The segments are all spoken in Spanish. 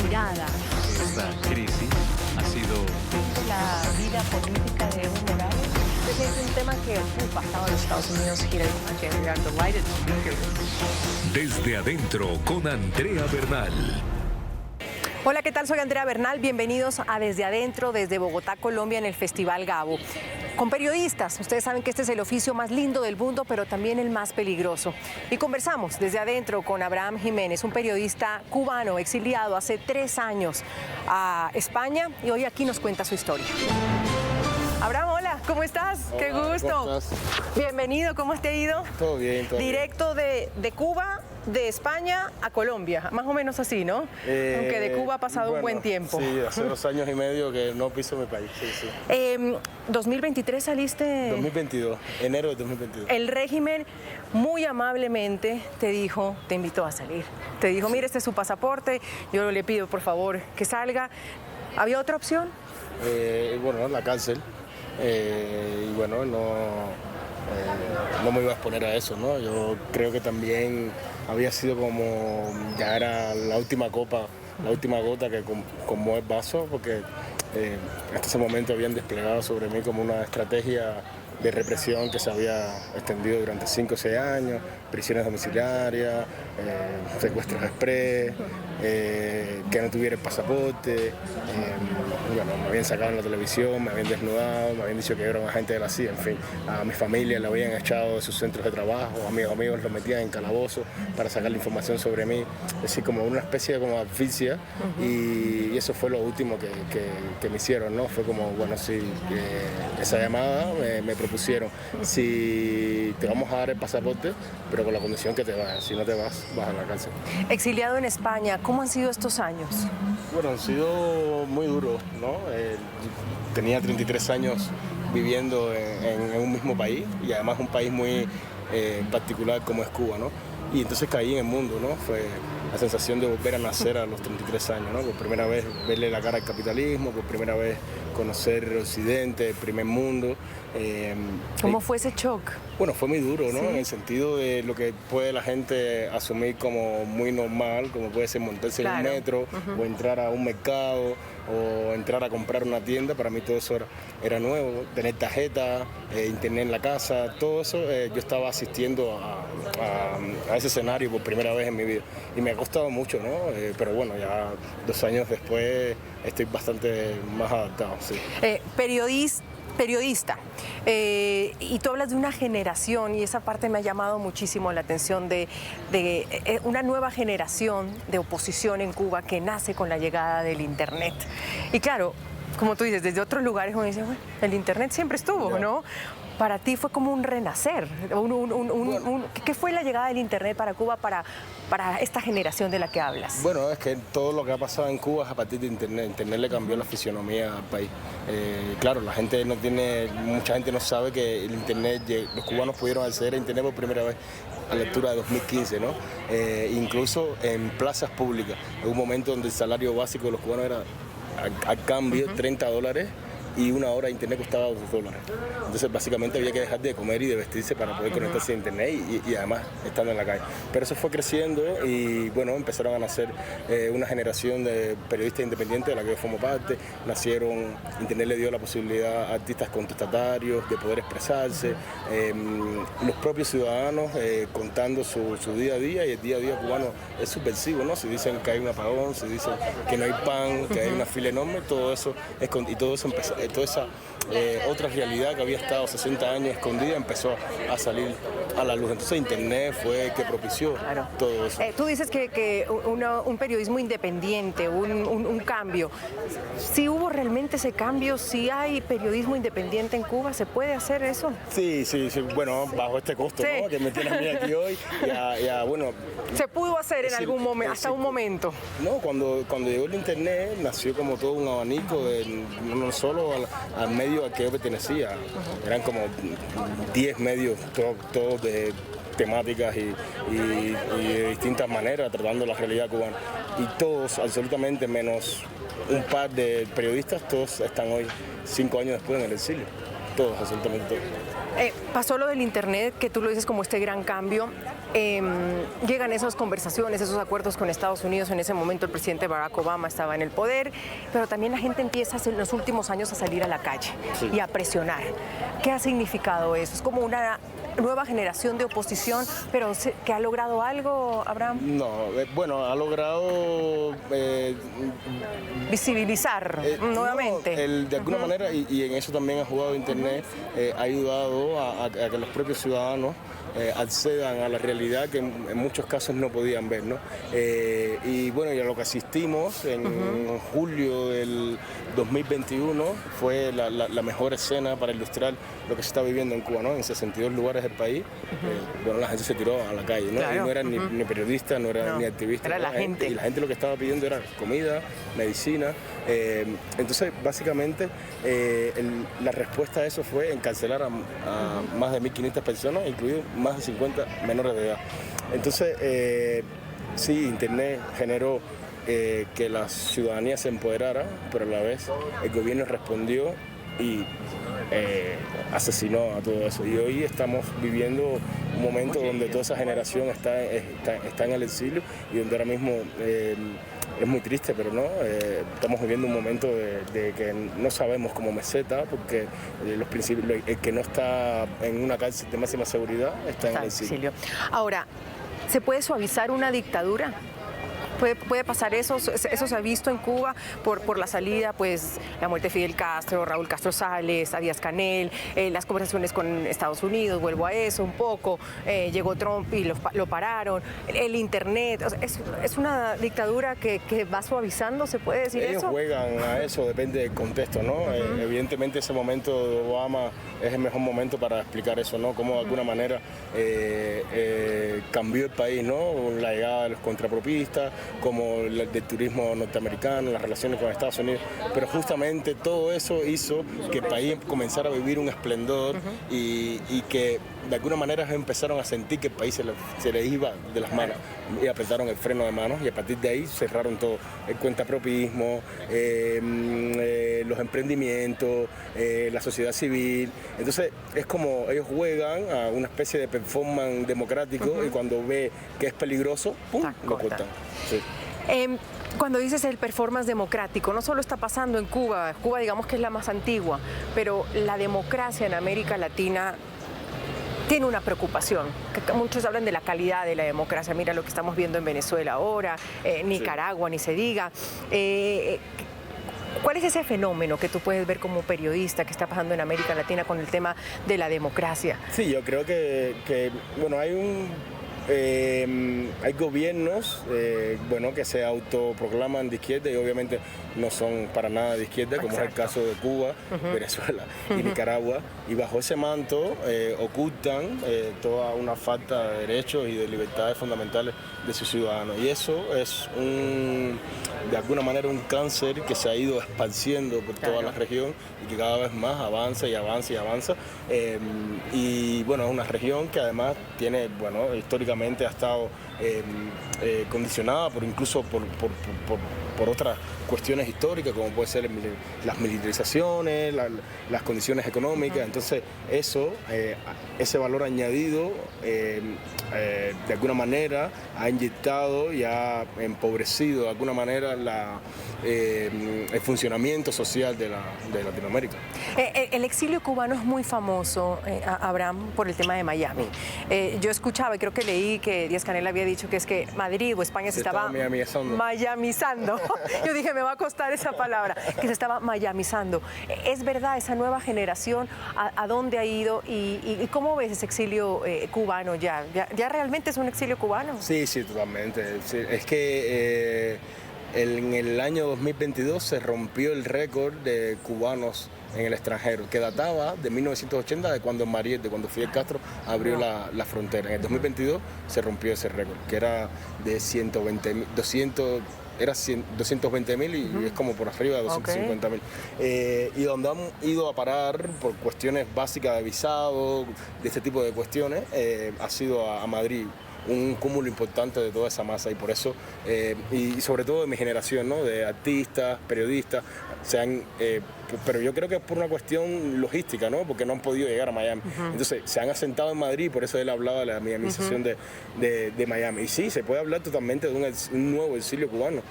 mirada. Esta crisis ha sido... La vida política de Evo Morales es un tema que ocupa a los Estados Unidos y we are delighted to be here. Desde adentro con Andrea Bernal. Hola, ¿qué tal? Soy Andrea Bernal. Bienvenidos a Desde Adentro, desde Bogotá, Colombia, en el Festival Gabo. Con periodistas, ustedes saben que este es el oficio más lindo del mundo, pero también el más peligroso. Y conversamos desde adentro con Abraham Jiménez, un periodista cubano exiliado hace 3 años a España, y hoy aquí nos cuenta su historia. Abraham, hola, ¿cómo estás? Hola, qué gusto. ¿cómo estás? Bienvenido, ¿cómo te ha ido? Todo bien, todo Directo de Cuba, de España a Colombia, más o menos así, ¿no? Aunque de Cuba ha pasado un buen tiempo. Sí, hace 2 años y medio que no piso mi país. Sí, sí. 2023 saliste... 2022, enero de 2022. El régimen muy amablemente te dijo, te invitó a salir. Te dijo, mire, este es su pasaporte, yo le pido por favor que salga. ¿Había otra opción? Bueno, la cárcel. Y bueno, no me iba a exponer a eso, ¿no? Yo creo que también había sido como, ya era la última copa, la última gota que como el vaso, porque hasta ese momento habían desplegado sobre mí como una estrategia de represión que se había extendido durante 5 o 6 años, prisiones domiciliarias, secuestros express, que no tuviera el pasaporte, bueno, me habían sacado en la televisión, me habían desnudado, me habían dicho que era un agente de la CIA, en fin, a mi familia la habían echado de sus centros de trabajo, a mis amigos los metían en calabozos para sacar la información sobre mí, es decir, como una especie de como asfixia, y eso fue lo último que me hicieron, ¿no? Fue como, bueno, sí, esa llamada me propusieron, si te vamos a dar el pasaporte, pero con la condición que te vayas, si no te vas a la cárcel. Exiliado en España, ¿cómo han sido estos años? Bueno, han sido muy duros, ¿no? Tenía 33 años viviendo en un mismo país y además un país muy particular como es Cuba, ¿no? Y entonces caí en el mundo, ¿no? Fue la sensación de volver a nacer a los 33 años, ¿no? Por primera vez verle la cara al capitalismo, por primera vez conocer el occidente, el primer mundo. ¿Cómo fue ese shock? Bueno, fue muy duro, ¿no? Sí. En el sentido de lo que puede la gente asumir como muy normal, como puede ser montarse en un metro, o entrar a un mercado, o entrar a comprar una tienda. Para mí todo eso era nuevo, tener tarjeta, internet en la casa, todo eso. Yo estaba asistiendo a ese escenario por primera vez en mi vida y me ha costado mucho, ¿no? Pero bueno, ya 2 años después estoy bastante más adaptado, sí. Periodista, y tú hablas de una generación, y esa parte me ha llamado muchísimo la atención, de una nueva generación de oposición en Cuba que nace con la llegada del Internet. Y claro, como tú dices, desde otros lugares uno dice, bueno, el Internet siempre estuvo, ¿no? Para ti fue como un renacer. ¿Qué fue la llegada del Internet para Cuba, para esta generación de la que hablas? Bueno, es que todo lo que ha pasado en Cuba es a partir de Internet. Internet le cambió la fisionomía al país. Claro, mucha gente no sabe que el Internet, los cubanos pudieron acceder a Internet por primera vez a la altura de 2015, ¿no? Incluso en plazas públicas. En un momento donde el salario básico de los cubanos era, al cambio, $30, y 1 hora de internet costaba $2. Entonces básicamente había que dejar de comer y de vestirse para poder conectarse a internet y además estando en la calle. Pero eso fue creciendo y bueno, empezaron a nacer una generación de periodistas independientes de la que yo formo parte. Internet le dio la posibilidad a artistas contestatarios de poder expresarse, los propios ciudadanos contando su día a día, y el día a día cubano es subversivo, ¿no? Si dicen que hay un apagón, si dicen que no hay pan, que hay una fila enorme, todo eso empezó. Toda esa otra realidad que había estado 60 años escondida empezó a salir a la luz. Entonces Internet fue el que propició todo eso. Tú dices que un periodismo independiente, un cambio. ¿Sí hubo realmente ese cambio? ¿Sí hay periodismo independiente en Cuba? ¿Se puede hacer eso? Sí. Bueno, bajo este costo, sí, ¿no? Que me tienes a mí aquí hoy. Bueno, ¿se pudo hacer en algún momento, hasta un momento? No, cuando llegó el Internet nació como todo un abanico, no solo al medio al que yo pertenecía. Eran como 10 medios, todos de temáticas y de distintas maneras tratando la realidad cubana. Y todos, absolutamente menos un par de periodistas, todos están hoy, 5 años después, en el exilio. todos, absolutamente todos. Pasó lo del Internet, que tú lo dices como este gran cambio. Llegan esas conversaciones, esos acuerdos con Estados Unidos. En ese momento el presidente Barack Obama estaba en el poder, pero también la gente empieza en los últimos años a salir a la calle y a presionar. ¿Qué ha significado eso? Es como una nueva generación de oposición, pero ¿que ha logrado algo, Abraham? No, bueno, ha logrado visibilizar nuevamente. De alguna manera, y en eso también ha jugado Internet, ha ayudado a que los propios ciudadanos accedan a la realidad que en muchos casos no podían ver, ¿no? Y bueno, y a lo que asistimos en julio del 2021 fue la mejor escena para ilustrar lo que se está viviendo en Cuba, ¿no? En 62 lugares del país, bueno, la gente se tiró a la calle, ¿no? Claro. Y no eran ni periodistas, no eran ni activistas. Era la gente. Y la gente lo que estaba pidiendo era comida, medicina. Entonces, básicamente, la respuesta a eso fue encarcelar a más de 1.500 personas, incluidos más de 50 menores de edad. Entonces, sí, Internet generó que la ciudadanía se empoderara, pero a la vez el gobierno respondió y asesinó a todo eso. Y hoy estamos viviendo un momento donde toda esa generación está en el exilio y donde ahora mismo es muy triste, pero no, estamos viviendo un momento de que no sabemos cómo meseta, porque el que no está en una cárcel de máxima seguridad está en el exilio. Ahora, ¿se puede suavizar una dictadura? ¿Puede pasar eso? Eso se ha visto en Cuba por la salida, pues la muerte de Fidel Castro, Raúl Castro Sales, Díaz Canel, las conversaciones con Estados Unidos, vuelvo a eso un poco, llegó Trump y lo pararon, el Internet, o sea, es una dictadura que va suavizando, ¿se puede decir eso? Ellos juegan a eso, depende del contexto, ¿no? Evidentemente ese momento de Obama es el mejor momento para explicar eso, ¿no? Cómo de alguna manera cambió el país, ¿no? La llegada de los contrapropistas, como el del turismo norteamericano, las relaciones con Estados Unidos, pero justamente todo eso hizo que el país comenzara a vivir un esplendor y que de alguna manera empezaron a sentir que el país se les iba de las manos y apretaron el freno de manos y a partir de ahí cerraron todo, el cuentapropismo, los emprendimientos, la sociedad civil. Entonces es como ellos juegan a una especie de performance democrático y cuando ve que es peligroso, ¡pum!, lo cortan. Sí. Cuando dices el performance democrático, no solo está pasando en Cuba, Cuba digamos que es la más antigua, pero la democracia en América Latina tiene una preocupación, que muchos hablan de la calidad de la democracia, mira lo que estamos viendo en Venezuela ahora, Nicaragua, ni se diga. ¿Cuál es ese fenómeno que tú puedes ver como periodista que está pasando en América Latina con el tema de la democracia? Sí, yo creo que bueno, hay gobiernos bueno, que se autoproclaman de izquierda y obviamente no son para nada de izquierda, como es el caso de Cuba, Venezuela y Nicaragua, y bajo ese manto ocultan toda una falta de derechos y de libertades fundamentales de sus ciudadanos. Y eso es de alguna manera un cáncer que se ha ido esparciendo por toda la región y que cada vez más avanza y avanza y avanza. Y bueno, es una región que además tiene, bueno, históricamente ha estado condicionada incluso por otras cuestiones históricas, como puede ser las militarizaciones, las condiciones económicas. Entonces ese valor añadido de alguna manera ha inyectado y ha empobrecido de alguna manera el funcionamiento social de Latinoamérica. El exilio cubano es muy famoso, Abraham, por el tema de Miami. Yo escuchaba y creo que leí que Díaz Canel había dicho que es que Madrid o España se estaba miamizando. Yo dije, me va a costar esa palabra, que se estaba miamizando. ¿Es verdad esa nueva generación a dónde ha ido y cómo ves ese exilio cubano ya? ¿Ya realmente es un exilio cubano? Sí, totalmente. Sí, es que en el año 2022 se rompió el récord de cubanos en el extranjero, que databa de 1980, de cuando Fidel Castro abrió la frontera. En el 2022 se rompió ese récord, que era de 220.000 y es como por arriba de 250.000. Y donde han ido a parar por cuestiones básicas de visado, de este tipo de cuestiones, ha sido a Madrid un cúmulo importante de toda esa masa y por eso, y sobre todo de mi generación, ¿no? De artistas, periodistas, pero yo creo que es por una cuestión logística, ¿no? Porque no han podido llegar a Miami. Entonces se han asentado en Madrid, por eso él hablaba de la miamización de Miami. Y sí, se puede hablar totalmente de un nuevo exilio cubano,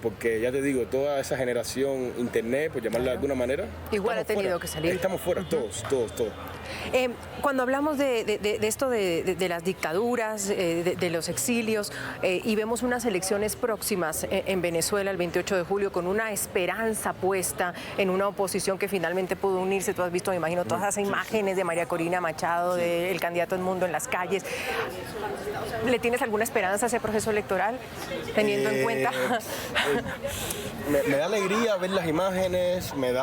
porque ya te digo, toda esa generación internet, por llamarla de alguna manera, igual ha tenido que salir. Estamos fuera, todos. Cuando hablamos de esto de las dictaduras, de los exilios, y vemos unas elecciones próximas en Venezuela el 28 de julio con una esperanza puesta en una oposición que finalmente pudo unirse, tú has visto, me imagino, todas esas imágenes de María Corina Machado, del candidato Edmundo en las calles. ¿Le tienes alguna esperanza a ese proceso electoral, teniendo en cuenta? Me da alegría ver las imágenes, me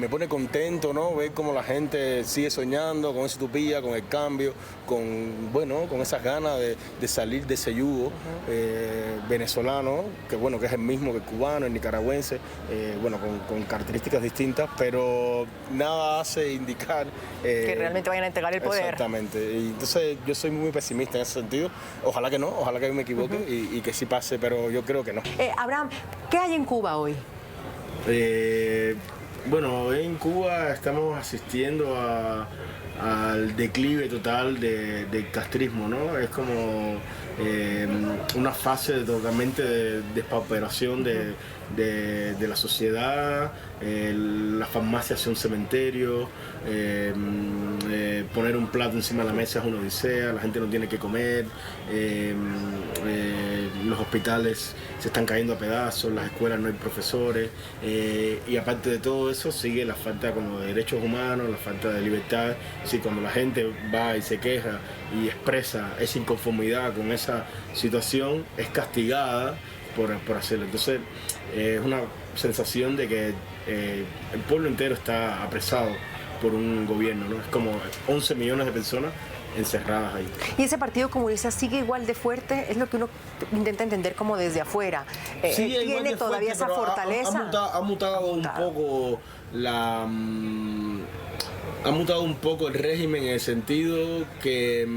pone contento, ¿no? Ver cómo la gente sigue soñando con esa utopía, con el cambio, con esas ganas de salir de ese yugo venezolano, que es el mismo que el cubano, el nicaragüense, con características distintas, pero nada hace indicar que realmente vayan a entregar el poder. Exactamente. Y entonces yo soy muy pesimista en ese sentido. Ojalá que no, ojalá que me equivoque y que sí pase, pero yo creo que no. Abraham, ¿qué hay en Cuba hoy? En Cuba estamos asistiendo al declive total del castrismo, ¿no? Es como una fase totalmente de despauperación de la sociedad. La farmacia es un cementerio, poner un plato encima de la mesa es una odisea, la gente no tiene que comer, los hospitales se están cayendo a pedazos, las escuelas no hay profesores, y aparte de todo eso sigue la falta como de derechos humanos, la falta de libertad. Sí, cuando la gente va y se queja y expresa esa inconformidad con esa situación, es castigada por hacerlo. Entonces es una sensación de que el pueblo entero está apresado por un gobierno, ¿no? Es como 11 millones de personas encerradas ahí. ¿Y ese Partido Comunista sigue igual de fuerte? Es lo que uno intenta entender como desde afuera. Sí, ¿Tiene todavía fuerte, esa fortaleza? Ha mutado un poco ha mutado un poco el régimen en el sentido que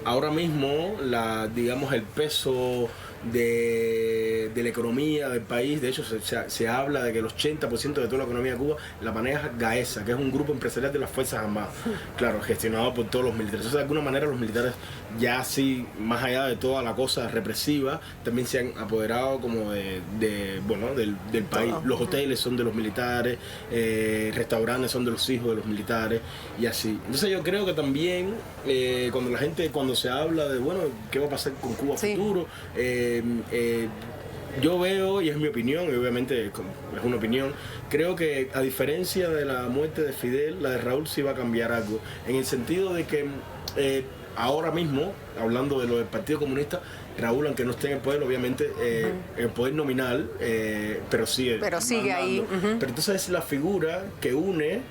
ahora mismo el peso de la economía del país, de hecho se habla de que el 80% de toda la economía de Cuba la maneja GAESA, que es un grupo empresarial de las Fuerzas Armadas, claro, gestionado por todos los militares. Entonces, de alguna manera los militares ya así, más allá de toda la cosa represiva, también se han apoderado como del país. Los hoteles son de los militares, restaurantes son de los hijos de los militares y así. Entonces yo creo que también cuando se habla de qué va a pasar con Cuba futuro, yo veo, y es mi opinión, y obviamente es una opinión, creo que a diferencia de la muerte de Fidel, la de Raúl sí va a cambiar algo, en el sentido de que ahora mismo, hablando de lo del Partido Comunista, Raúl, aunque no esté en el poder, obviamente, el poder nominal, pero sigue ahí. Pero entonces es la figura que une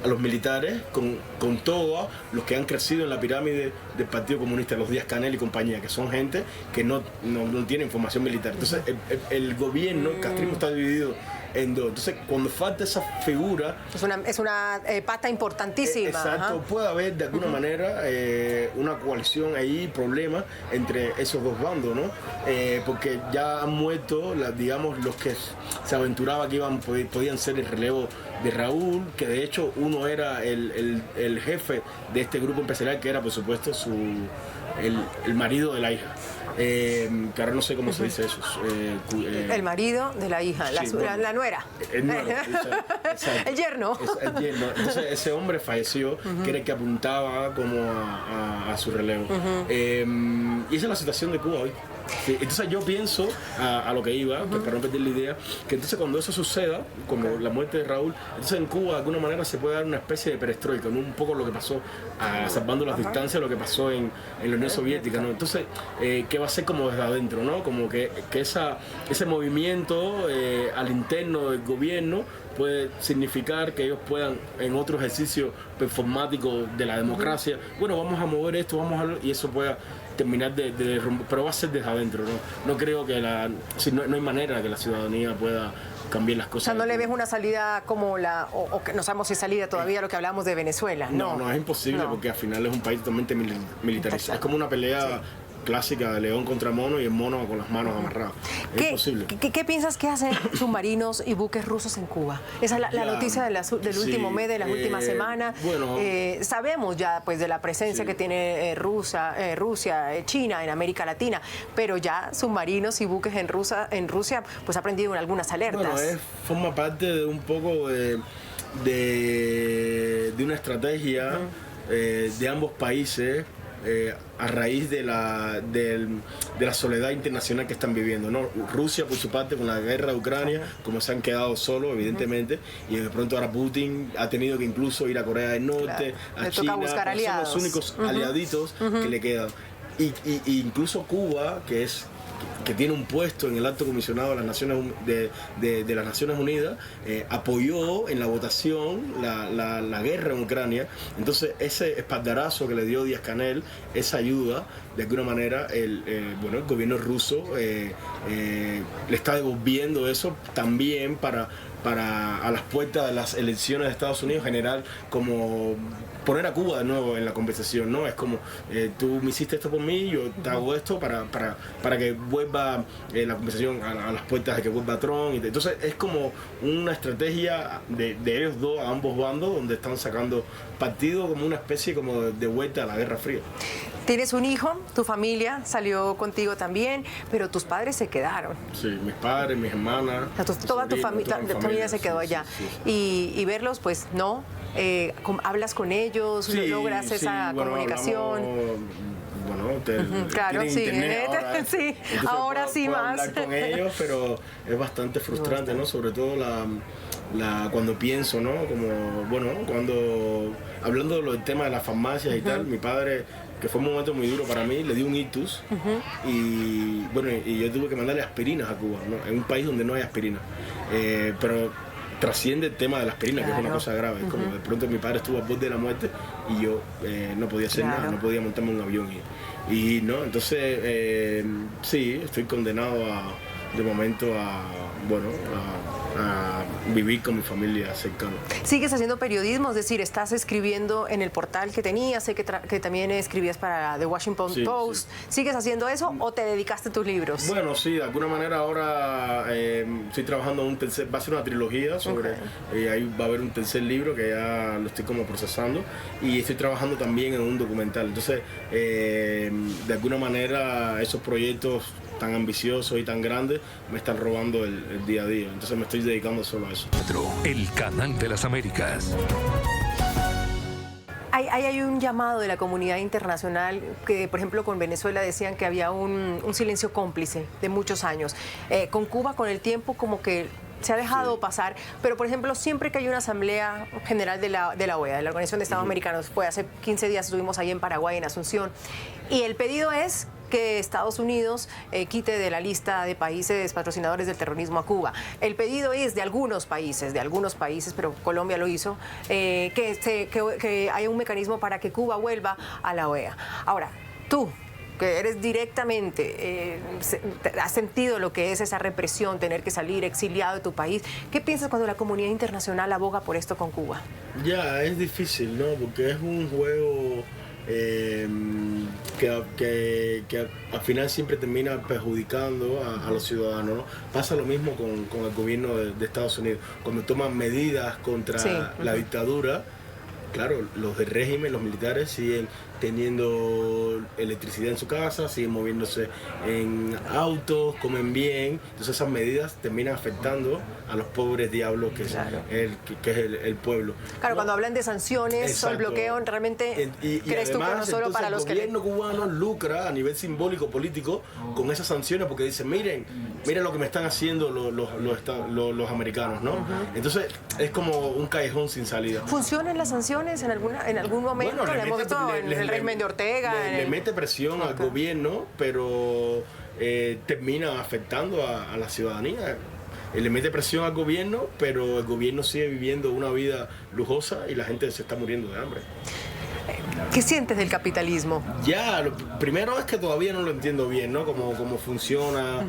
a los militares con todos los que han crecido en la pirámide del Partido Comunista, los Díaz-Canel y compañía, que son gente que no tienen formación militar. Entonces el gobierno, el castrismo está dividido en dos. Entonces cuando falta esa figura... Es una pata importantísima. Exacto, puede haber de alguna manera una coalición ahí, problemas entre esos dos bandos, ¿no? Porque ya han muerto, los que se aventuraba que podían ser el relevo de Raúl, que de hecho uno era el jefe de este grupo empresarial, que era por supuesto el marido de la hija. Que ahora no sé cómo se dice eso. El marido de la hija, sí, la nuera. El nuero, exacto. El yerno. El yerno. Entonces ese hombre falleció, que era el que apuntaba como a su relevo. Y esa es la situación de Cuba hoy. Sí, entonces yo pienso a lo que iba, que para no perder la idea, que entonces cuando eso suceda, como la muerte de Raúl, entonces en Cuba de alguna manera se puede dar una especie de perestroika, ¿no? Un poco lo que pasó, salvando las distancias, lo que pasó en la Unión Soviética, ¿no? Entonces, que va a ser como desde adentro, ¿no? Como que ese movimiento al interno del gobierno puede significar que ellos puedan, en otro ejercicio performático de la democracia, vamos a mover esto, y eso pueda terminar pero va a ser desde adentro, ¿no? No creo que no hay manera que la ciudadanía pueda cambien las O cosas. sea, no le ves una salida como o que no sabemos si es salida todavía lo que hablamos de Venezuela. No, es imposible No. porque al final es un país totalmente militarizado. Exacto. Es como una pelea clásica de león contra mono y el mono con las manos amarradas. Es imposible. ¿Qué piensas que hacen submarinos y buques rusos en Cuba? Esa es la Ya, noticia del sí, último mes, de las últimas semanas. bueno. Sabemos ya pues de la presencia Sí. que tiene Rusia, China en América Latina, pero ya submarinos y buques en Rusia pues ha prendido algunas alertas. Bueno, forma parte de un poco de una estrategia de ambos países a raíz de la soledad internacional que están viviendo, ¿no? Rusia, por su parte, con la guerra de Ucrania, como se han quedado solos, evidentemente, y de pronto ahora Putin ha tenido que incluso ir a Corea del Norte, Claro. a Le toca China, buscar porque son aliados. los únicos aliaditos que le quedan. Y incluso Cuba, que tiene un puesto en el alto comisionado de las Naciones, de las Naciones Unidas, apoyó en la votación la guerra en Ucrania. Entonces ese espaldarazo que le dio Díaz-Canel, esa ayuda, de alguna manera el gobierno ruso le está devolviendo eso también para a las puertas de las elecciones de Estados Unidos generar como poner a Cuba de nuevo en la conversación, ¿no? Es como, tú me hiciste esto por mí, yo te hago esto para que vuelva la conversación a las puertas de que vuelva Trump. Entonces es como una estrategia de ellos dos, a ambos bandos, donde están sacando partido como una especie como de vuelta a la Guerra Fría. Tienes un hijo, tu familia salió contigo también, pero tus padres se quedaron. Sí, mis padres, mis hermanas. O sea, toda tu familia se quedó allá. Y verlos, pues no. ¿Hablas con ellos? Sí, ¿Logras sí, esa bueno, comunicación? Claro, sí, internet ahora, sí, entonces ahora sí puedo más. hablar con ellos, pero es bastante frustrante, ¿no? Sobre todo cuando pienso, ¿no? Cuando hablando del tema de las farmacias y tal, mi padre, que fue un momento muy duro para mí, le dio un ictus y yo tuve que mandarle aspirinas a Cuba, ¿no? En un país donde no hay aspirina, pero trasciende el tema de la aspirina, que es una cosa grave. Es como de pronto mi padre estuvo al borde de la muerte y yo no podía hacer nada, no podía montarme en un avión y no, entonces sí, estoy condenado de momento a vivir con mi familia cercana. ¿Sigues haciendo periodismo? Es decir, ¿estás escribiendo en el portal que tenías? Sé que también escribías para The Washington Post. Sí. ¿Sigues haciendo eso o te dedicaste a tus libros? Bueno, sí, de alguna manera ahora estoy trabajando en va a ser una trilogía sobre, ahí va a haber un tercer libro que ya lo estoy como procesando y estoy trabajando también en un documental. Entonces, de alguna manera esos proyectos tan ambiciosos y tan grandes me están robando el día a día. Entonces me estoy dedicando solo a eso. El canal de las Américas. Hay un llamado de la comunidad internacional que, por ejemplo, con Venezuela decían que había un silencio cómplice de muchos años. Con Cuba, con el tiempo, como que se ha dejado pasar, pero por ejemplo, siempre que hay una asamblea general de la OEA, de la Organización de Estados Americanos, fue hace 15 días, estuvimos ahí en Paraguay, en Asunción, y el pedido es que Estados Unidos quite de la lista de países patrocinadores del terrorismo a Cuba. El pedido es de algunos países, pero Colombia lo hizo, que haya un mecanismo para que Cuba vuelva a la OEA. Ahora, tú, que eres directamente, has sentido lo que es esa represión, tener que salir exiliado de tu país. ¿Qué piensas cuando la comunidad internacional aboga por esto con Cuba? Ya, es difícil, ¿no? Porque es un juego que al final siempre termina perjudicando a los ciudadanos, ¿no? Pasa lo mismo con el gobierno de Estados Unidos. Cuando toman medidas contra la dictadura, claro, los del régimen, los militares siguen teniendo electricidad en su casa, siguen moviéndose en autos, comen bien. Entonces esas medidas terminan afectando a los pobres diablos que es el pueblo. Claro, cuando hablan de sanciones o el bloqueo, realmente crees tú que no solo para los que... El gobierno cubano lucra a nivel simbólico, político, con esas sanciones porque dice, miren lo que me están haciendo los americanos, ¿no? Entonces es como un callejón sin salida. ¿Funcionan las sanciones en algún momento? Bueno, lo hemos visto en el régimen de Ortega. Le mete presión al gobierno, pero termina afectando a la ciudadanía. Le mete presión al gobierno, pero el gobierno sigue viviendo una vida lujosa y la gente se está muriendo de hambre. ¿Qué sientes del capitalismo? Ya, lo primero es que todavía no lo entiendo bien, ¿no? Cómo funciona,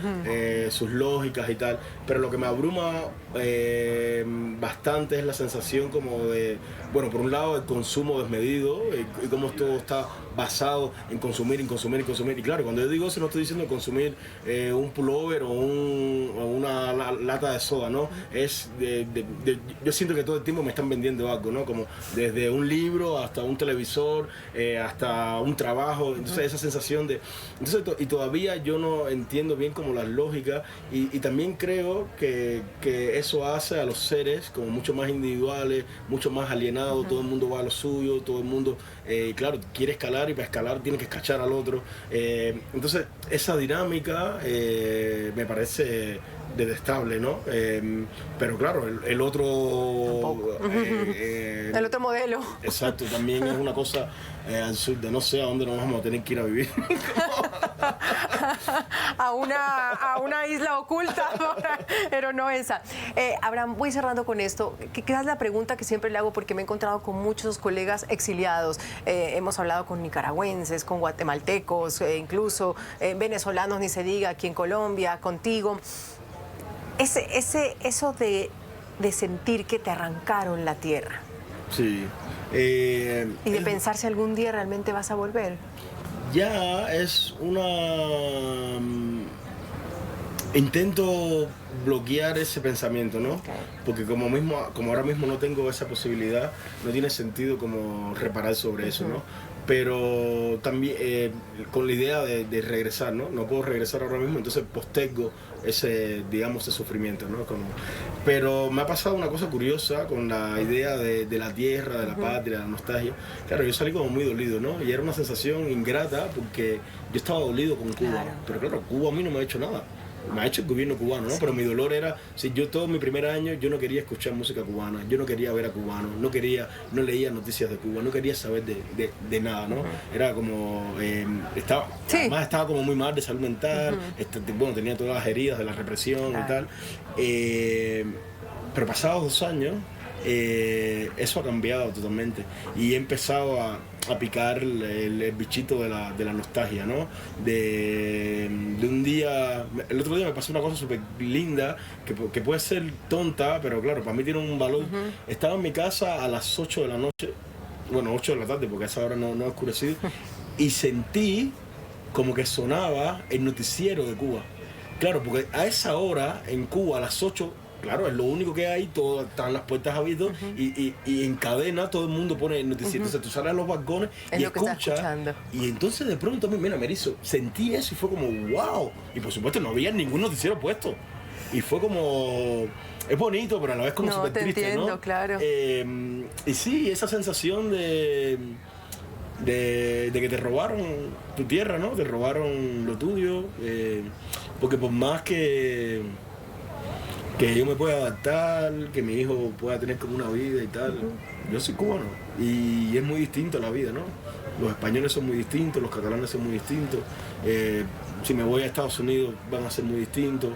sus lógicas y tal. Pero lo que me abruma bastante es la sensación como de, bueno, por un lado el consumo desmedido y cómo todo está basado en consumir, en consumir, en consumir. Y claro, cuando yo digo eso no estoy diciendo consumir un pullover o una lata de soda, ¿no? Es yo siento que todo el tiempo me están vendiendo algo, ¿no? Como desde un libro hasta un televisor, hasta un trabajo. Entonces esa sensación de... Entonces, y todavía yo no entiendo bien como las lógicas y también creo que eso hace a los seres como mucho más individuales, mucho más alienados. Todo el mundo va a lo suyo, todo el mundo, claro, quiere escalar y para escalar tiene que escachar al otro. Entonces esa dinámica me parece detestable, ¿no? Pero claro, el otro... El otro modelo. Exacto, también es una cosa absurda. No sé a dónde nos vamos a tener que ir a vivir. a una isla oculta, pero no esa. Abraham, voy cerrando con esto. Que es la pregunta que siempre le hago porque me he encontrado con muchos colegas exiliados. Hemos hablado con nicaragüenses, con guatemaltecos, incluso venezolanos, ni se diga, aquí en Colombia, contigo. Eso de sentir que te arrancaron la tierra. Sí. Y de pensar si algún día realmente vas a volver. Ya es una... Intento bloquear ese pensamiento, ¿no? Okay. Porque como ahora mismo no tengo esa posibilidad, no tiene sentido como reparar sobre eso, ¿no? Pero también con la idea de regresar, ¿no? No puedo regresar ahora mismo, entonces postergo ese sufrimiento, ¿no? Pero me ha pasado una cosa curiosa con la idea de la tierra, de la patria, de la nostalgia. Claro, yo salí como muy dolido, ¿no? Y era una sensación ingrata porque yo estaba dolido con Cuba. Claro. Pero claro, Cuba a mí no me ha hecho nada. Me ha hecho el gobierno cubano, ¿no? Sí. Pero mi dolor era, si yo todo mi primer año yo no quería escuchar música cubana, yo no quería ver a cubanos, no leía noticias de Cuba, no quería saber de nada, ¿no? Era como, además estaba como muy mal de salud mental, bueno, tenía todas las heridas de la represión y tal. Pero pasados 2 años, eso ha cambiado totalmente y he empezado a picar el bichito de la nostalgia, ¿no? De un día, el otro día me pasó una cosa súper linda que puede ser tonta, pero claro, para mí tiene un valor. Estaba en mi casa a las 8 de la noche, bueno, 8 de la tarde porque a esa hora no ha oscurecido, y sentí como que sonaba el noticiero de Cuba. Claro, porque a esa hora en Cuba, a las 8, claro, es lo único que hay, están las puertas abiertas y en cadena todo el mundo pone el noticiero. Entonces tú sales a los balcones y escuchas. Y entonces de pronto, mira, me hizo, sentí eso y fue como wow. Y por supuesto no había ningún noticiero puesto. Y fue como... Es bonito, pero a la vez como súper triste, entiendo, ¿no? Claro. Y sí, esa sensación de que te robaron tu tierra, ¿no? Te robaron lo tuyo. Porque por más que yo me pueda adaptar, que mi hijo pueda tener como una vida y tal. Yo soy cubano y es muy distinto la vida, ¿no? Los españoles son muy distintos, los catalanes son muy distintos. Si me voy a Estados Unidos van a ser muy distintos.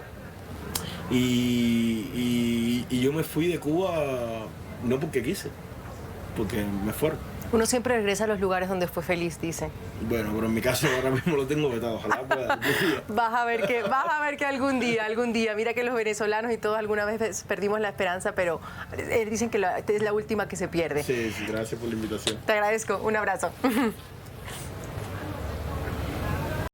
Y yo me fui de Cuba no porque quise, porque me fueron. Uno siempre regresa a los lugares donde fue feliz, dicen. Bueno, pero en mi caso ahora mismo lo tengo vetado. Ojalá pueda algún día. Vas a ver que algún día. Mira que los venezolanos y todos alguna vez perdimos la esperanza, pero dicen que es la última que se pierde. Sí, gracias por la invitación. Te agradezco. Un abrazo.